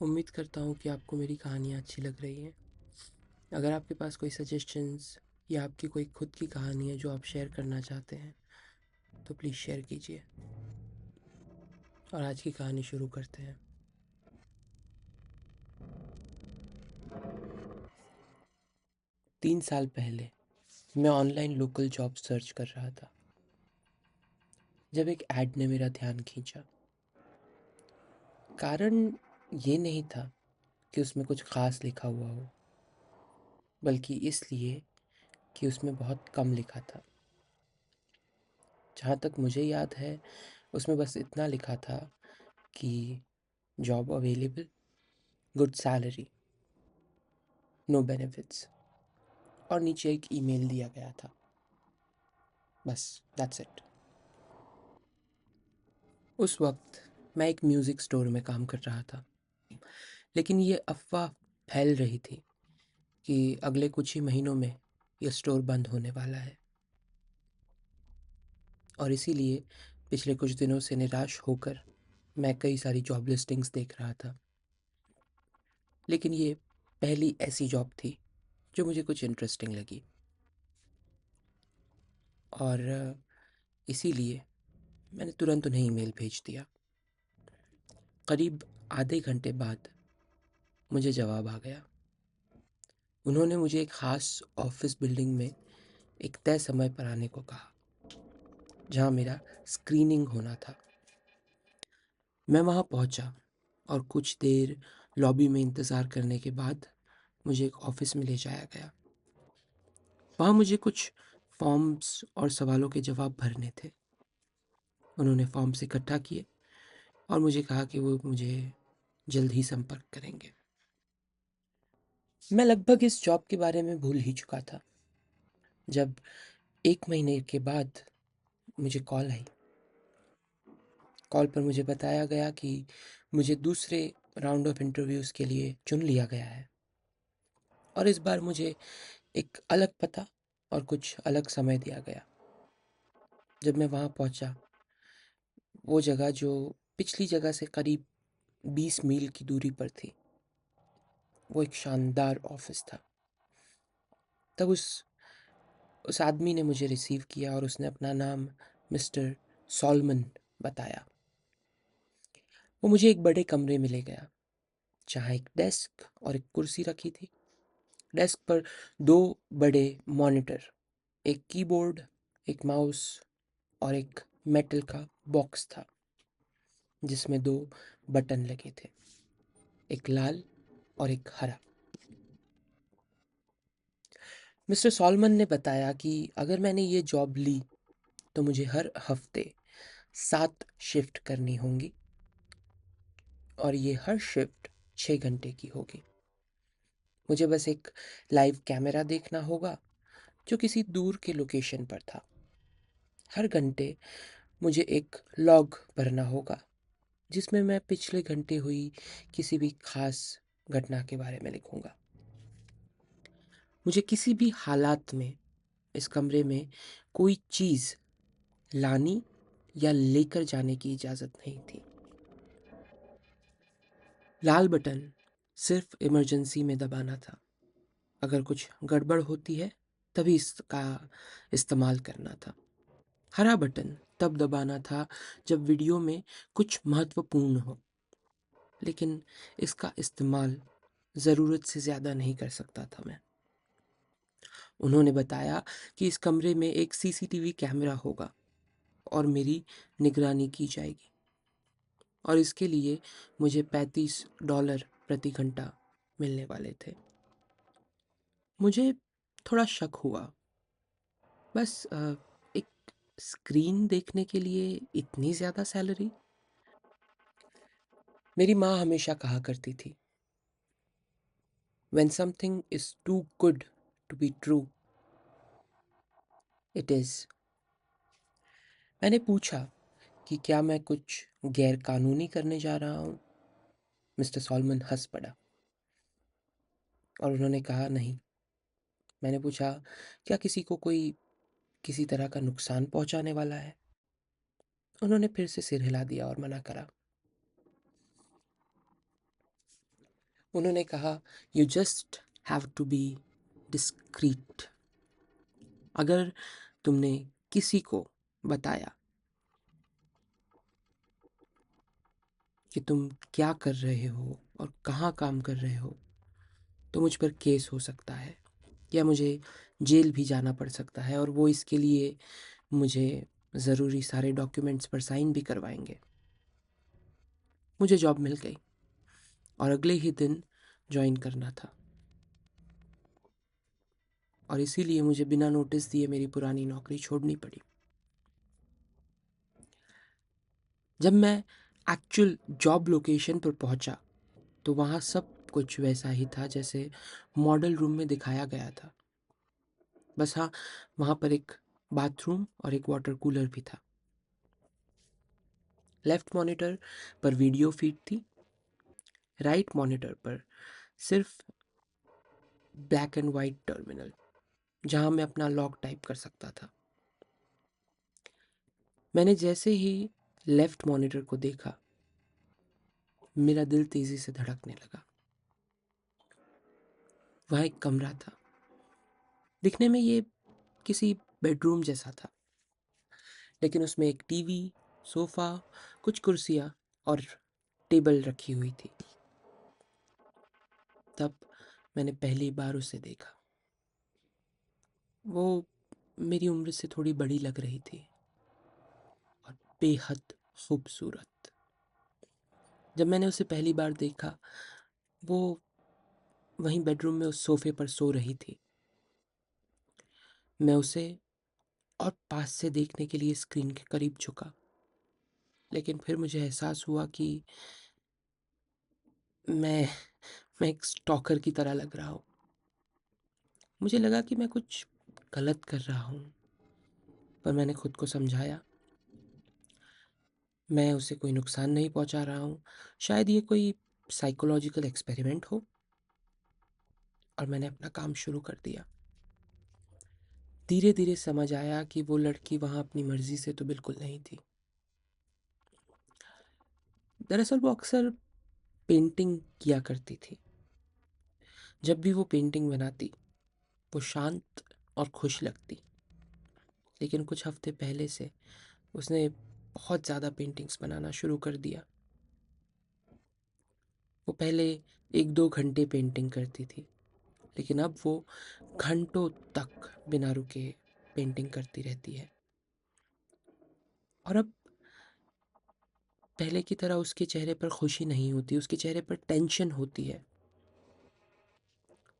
उम्मीद करता हूँ कि आपको मेरी कहानियाँ अच्छी लग रही हैं। अगर आपके पास कोई सजेशंस या आपकी कोई खुद की कहानी है जो आप शेयर करना चाहते हैं तो प्लीज़ शेयर कीजिए। और आज की कहानी शुरू करते हैं। 3 साल पहले मैं ऑनलाइन लोकल जॉब सर्च कर रहा था जब एक ऐड ने मेरा ध्यान खींचा। कारण ये नहीं था कि उसमें कुछ खास लिखा हुआ हो, बल्कि इसलिए कि उसमें बहुत कम लिखा था। जहाँ तक मुझे याद है उसमें बस इतना लिखा था कि job available, good salary, no benefits, और नीचे एक ईमेल दिया गया था। बस दैट्स इट। उस वक्त मैं एक म्यूज़िक स्टोर में काम कर रहा था, लेकिन ये अफवाह फैल रही थी कि अगले कुछ ही महीनों में यह स्टोर बंद होने वाला है। और इसीलिए पिछले कुछ दिनों से निराश होकर मैं कई सारी जॉब लिस्टिंग्स देख रहा था। लेकिन ये पहली ऐसी जॉब थी जो मुझे कुछ इंटरेस्टिंग लगी। और इसीलिए मैंने तुरंत उन्हें ईमेल भेज दिया। करीब आधे घंटे बाद मुझे जवाब आ गया। उन्होंने मुझे एक ख़ास ऑफिस बिल्डिंग में एक तय समय पर आने को कहा, जहाँ मेरा स्क्रीनिंग होना था। मैं वहाँ पहुँचा और कुछ देर लॉबी में इंतज़ार करने के बाद मुझे एक ऑफिस में ले जाया गया। वहाँ मुझे कुछ फॉर्म्स और सवालों के जवाब भरने थे। उन्होंने फॉर्म्स इकट्ठा किए और मुझे कहा कि वो मुझे जल्द ही संपर्क करेंगे। मैं लगभग इस जॉब के बारे में भूल ही चुका था जब 1 महीने के बाद मुझे कॉल आई। कॉल पर मुझे बताया गया कि मुझे दूसरे राउंड ऑफ इंटरव्यूज़ के लिए चुन लिया गया है, और इस बार मुझे एक अलग पता और कुछ अलग समय दिया गया। जब मैं वहाँ पहुँचा, वो जगह जो पिछली जगह से करीब 20 मील की दूरी पर थी, वो एक शानदार ऑफिस था। तब उस आदमी ने मुझे रिसीव किया और उसने अपना नाम मिस्टर सॉलमन बताया। वो मुझे एक बड़े कमरे में ले गया, जहाँ एक डेस्क और एक कुर्सी रखी थी। डेस्क पर 2 बड़े मॉनिटर, एक कीबोर्ड, एक माउस और एक मेटल का बॉक्स था जिसमें 2 बटन लगे थे, एक लाल और एक हरा। मिस्टर सॉलमन ने बताया कि अगर मैंने ये जॉब ली तो मुझे हर हफ्ते 7 शिफ्ट करनी होंगी, और ये हर शिफ्ट 6 घंटे की होगी। मुझे बस एक लाइव कैमरा देखना होगा जो किसी दूर के लोकेशन पर था। हर घंटे मुझे एक लॉग भरना होगा जिसमें मैं पिछले घंटे हुई किसी भी खास घटना के बारे में लिखूंगा। मुझे किसी भी हालात में इस कमरे में कोई चीज़ लानी या लेकर जाने की इजाज़त नहीं थी। लाल बटन सिर्फ इमरजेंसी में दबाना था। अगर कुछ गड़बड़ होती है तभी इसका इस्तेमाल करना था। हरा बटन तब दबाना था जब वीडियो में कुछ महत्वपूर्ण हो, लेकिन इसका इस्तेमाल ज़रूरत से ज़्यादा नहीं कर सकता था मैं। उन्होंने बताया कि इस कमरे में एक सीसीटीवी कैमरा होगा और मेरी निगरानी की जाएगी, और इसके लिए मुझे $35 प्रति घंटा मिलने वाले थे। मुझे थोड़ा शक हुआ। बस एक स्क्रीन देखने के लिए इतनी ज़्यादा सैलरी? मेरी माँ हमेशा कहा करती थी, When something is too good to be true, it is। मैंने पूछा कि क्या मैं कुछ गैर कानूनी करने जा रहा हूँ। मिस्टर सॉलमन हंस पड़ा और उन्होंने कहा, नहीं। मैंने पूछा, क्या किसी को कोई किसी तरह का नुकसान पहुंचाने वाला है। उन्होंने फिर से सिर हिला दिया और मना करा। उन्होंने कहा, you just have to be discreet. अगर तुमने किसी को बताया कि तुम क्या कर रहे हो और कहाँ काम कर रहे हो, तो मुझ पर केस हो सकता है या मुझे जेल भी जाना पड़ सकता है, और वो इसके लिए मुझे ज़रूरी सारे डॉक्यूमेंट्स पर साइन भी करवाएंगे। मुझे जॉब मिल गई और अगले ही दिन ज्वाइन करना था, और इसीलिए मुझे बिना नोटिस दिए मेरी पुरानी नौकरी छोड़नी पड़ी। जब मैं एक्चुअल जॉब लोकेशन पर पहुंचा तो वहाँ सब कुछ वैसा ही था जैसे मॉडल रूम में दिखाया गया था। बस हाँ, वहाँ पर एक बाथरूम और एक वाटर कूलर भी था। लेफ्ट मॉनिटर पर वीडियो फीड थी, राइट मॉनिटर पर सिर्फ ब्लैक एंड वाइट टर्मिनल जहाँ मैं अपना लॉग टाइप कर सकता था। मैंने जैसे ही लेफ्ट मॉनिटर को देखा, मेरा दिल तेजी से धड़कने लगा। वहाँ एक कमरा था। दिखने में ये किसी बेडरूम जैसा था, लेकिन उसमें एक टीवी, सोफा, कुछ कुर्सियाँ और टेबल रखी हुई थी। तब मैंने पहली बार उसे देखा। वो मेरी उम्र से थोड़ी बड़ी लग रही थी और बेहद खूबसूरत। जब मैंने उसे पहली बार देखा, वो वहीं बेडरूम में उस सोफे पर सो रही थी। मैं उसे और पास से देखने के लिए स्क्रीन के करीब झुका, लेकिन फिर मुझे एहसास हुआ कि मैं मैं एक स्टॉकर की तरह लग रहा हूँ। मुझे लगा कि मैं कुछ गलत कर रहा हूँ, पर मैंने खुद को समझाया, मैं उसे कोई नुकसान नहीं पहुंचा रहा हूँ। शायद ये कोई साइकोलॉजिकल एक्सपेरिमेंट हो। और मैंने अपना काम शुरू कर दिया। धीरे धीरे समझ आया कि वो लड़की वहाँ अपनी मर्जी से तो बिल्कुल नहीं थी। दरअसल वो अक्सर पेंटिंग किया करती थी। जब भी वो पेंटिंग बनाती, वो शांत और खुश लगती। लेकिन कुछ हफ्ते पहले से उसने बहुत ज़्यादा पेंटिंग्स बनाना शुरू कर दिया। वो पहले 1-2 घंटे पेंटिंग करती थी, लेकिन अब वो घंटों तक बिना रुके पेंटिंग करती रहती है। और अब पहले की तरह उसके चेहरे पर खुशी नहीं होती, उसके चेहरे पर टेंशन होती है।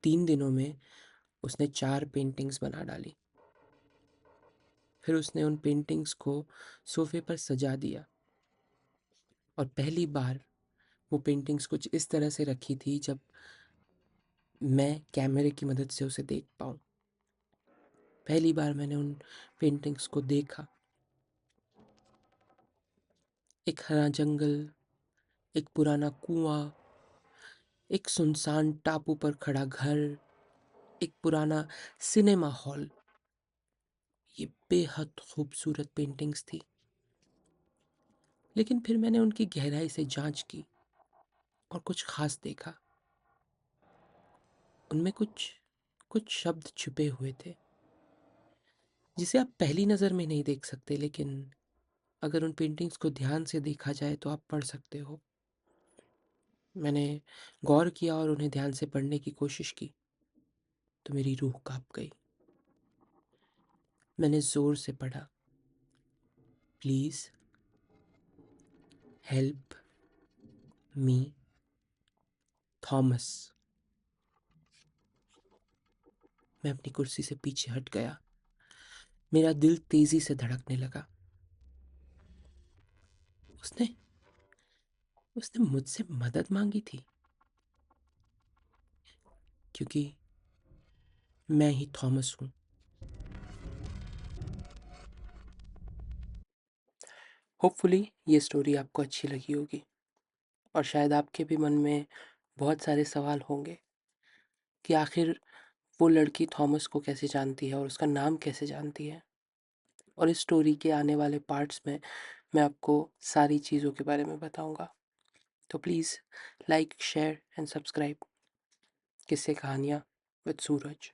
3 दिनों में उसने 4 पेंटिंग्स बना डाली। फिर उसने उन पेंटिंग्स को सोफे पर सजा दिया, और पहली बार वो पेंटिंग्स कुछ इस तरह से रखी थी जब मैं कैमरे की मदद से उसे देख पाऊँ। पहली बार मैंने उन पेंटिंग्स को देखा। एक हरा जंगल, एक पुराना कुआं, एक सुनसान टापू पर खड़ा घर, एक पुराना सिनेमा हॉल। ये बेहद खूबसूरत पेंटिंग्स थी। लेकिन फिर मैंने उनकी गहराई से जांच की और कुछ खास देखा। उनमें कुछ कुछ शब्द छुपे हुए थे जिसे आप पहली नज़र में नहीं देख सकते, लेकिन अगर उन पेंटिंग्स को ध्यान से देखा जाए तो आप पढ़ सकते हो। मैंने गौर किया और उन्हें ध्यान से पढ़ने की कोशिश की तो मेरी रूह कांप गई। मैंने जोर से पढ़ा, प्लीज हेल्प मी थॉमस। मैं अपनी कुर्सी से पीछे हट गया। मेरा दिल तेजी से धड़कने लगा। उसने उसने मुझसे मदद मांगी थी, क्योंकि मैं ही थॉमस हूँ। होपफुली ये स्टोरी आपको अच्छी लगी होगी, और शायद आपके भी मन में बहुत सारे सवाल होंगे कि आखिर वो लड़की थॉमस को कैसे जानती है और उसका नाम कैसे जानती है। और इस स्टोरी के आने वाले पार्ट्स में मैं आपको सारी चीज़ों के बारे में बताऊँगा। तो please like, share and subscribe किस्से कहानियाँ विद सूरज।